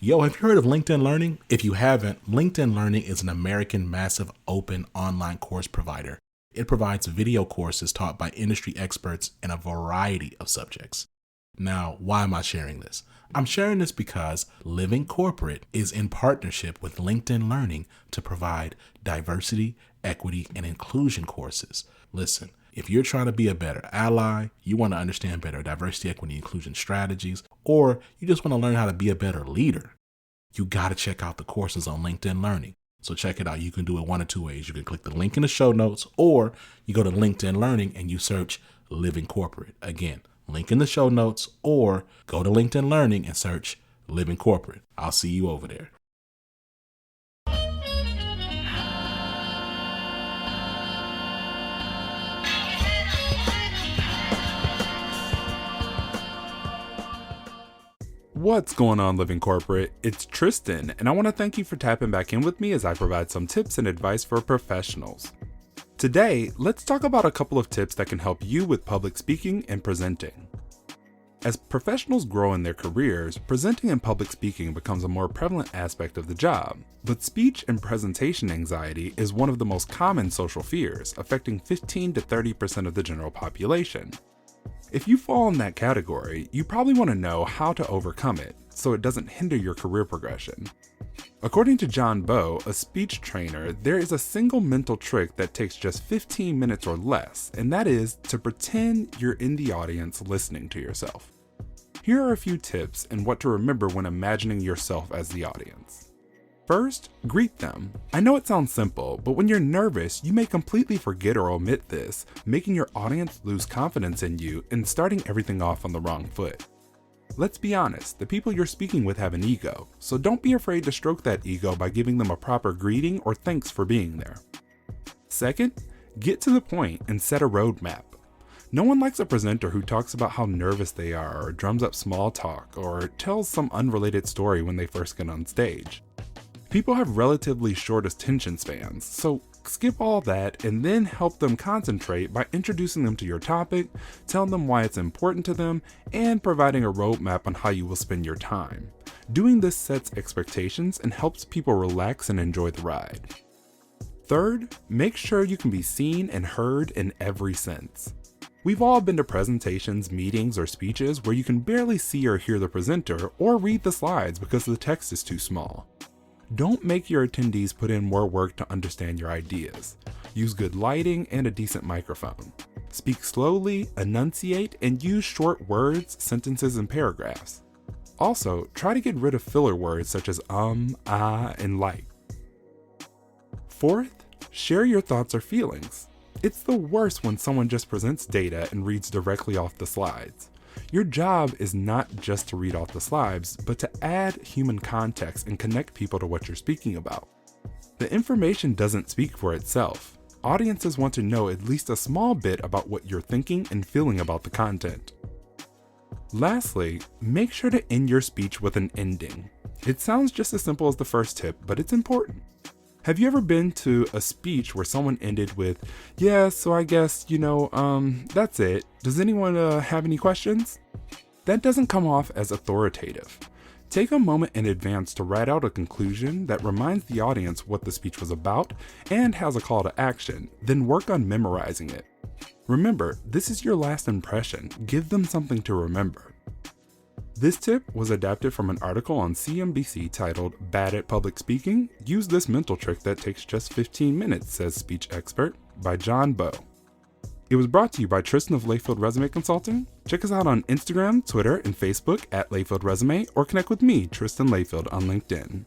Yo, have you heard of LinkedIn Learning? If you haven't, LinkedIn Learning is an American massive open online course provider. It provides video courses taught by industry experts in a variety of subjects. Now, why am I sharing this? I'm sharing this because Living Corporate is in partnership with LinkedIn Learning to provide diversity, equity, and inclusion courses. Listen, if you're trying to be a better ally, you want to understand better diversity, equity, inclusion strategies, or you just want to learn how to be a better leader, you got to check out the courses on LinkedIn Learning. So check it out. You can do it one of two ways. You can click the link in the show notes, or you go to LinkedIn Learning and you search Living Corporate. Again, link in the show notes, or go to LinkedIn Learning and search Living Corporate. I'll see you over there. What's going on, Living Corporate? It's Tristan, and I want to thank you for tapping back in with me as I provide some tips and advice for professionals. Today, let's talk about a couple of tips that can help you with public speaking and presenting. As professionals grow in their careers, presenting and public speaking becomes a more prevalent aspect of the job. But speech and presentation anxiety is one of the most common social fears, affecting 15 to 30% of the general population. If you fall in that category, you probably want to know how to overcome it so it doesn't hinder your career progression. According to John Bowe, a speech trainer, there is a single mental trick that takes just 15 minutes or less, and that is to pretend you're in the audience listening to yourself. Here are a few tips and what to remember when imagining yourself as the audience. First, greet them. I know it sounds simple, but when you're nervous, you may completely forget or omit this, making your audience lose confidence in you and starting everything off on the wrong foot. Let's be honest, the people you're speaking with have an ego, so don't be afraid to stroke that ego by giving them a proper greeting or thanks for being there. Second, get to the point and set a roadmap. No one likes a presenter who talks about how nervous they are, or drums up small talk, or tells some unrelated story when they first get on stage. People have relatively short attention spans, so skip all that and then help them concentrate by introducing them to your topic, telling them why it's important to them, and providing a roadmap on how you will spend your time. Doing this sets expectations and helps people relax and enjoy the ride. Third, make sure you can be seen and heard in every sense. We've all been to presentations, meetings, or speeches where you can barely see or hear the presenter or read the slides because the text is too small. Don't make your attendees put in more work to understand your ideas. Use good lighting and a decent microphone. Speak slowly, enunciate, and use short words, sentences, and paragraphs. Also, try to get rid of filler words such as and like. Fourth, share your thoughts or feelings. It's the worst when someone just presents data and reads directly off the slides. Your job is not just to read off the slides, but to add human context and connect people to what you're speaking about. The information doesn't speak for itself. Audiences want to know at least a small bit about what you're thinking and feeling about the content. Lastly, make sure to end your speech with an ending. It sounds just as simple as the first tip, but it's important. Have you ever been to a speech where someone ended with, "Yeah, so I guess, that's it. Does anyone have any questions?" That doesn't come off as authoritative. Take a moment in advance to write out a conclusion that reminds the audience what the speech was about and has a call to action, then work on memorizing it. Remember, this is your last impression. Give them something to remember. This tip was adapted from an article on CNBC titled "Bad at Public Speaking? Use this mental trick that takes just 15 minutes, says speech expert," by John Bowe. It was brought to you by Tristan of Layfield Resume Consulting. Check us out on Instagram, Twitter, and Facebook at Layfield Resume, or connect with me, Tristan Layfield, on LinkedIn.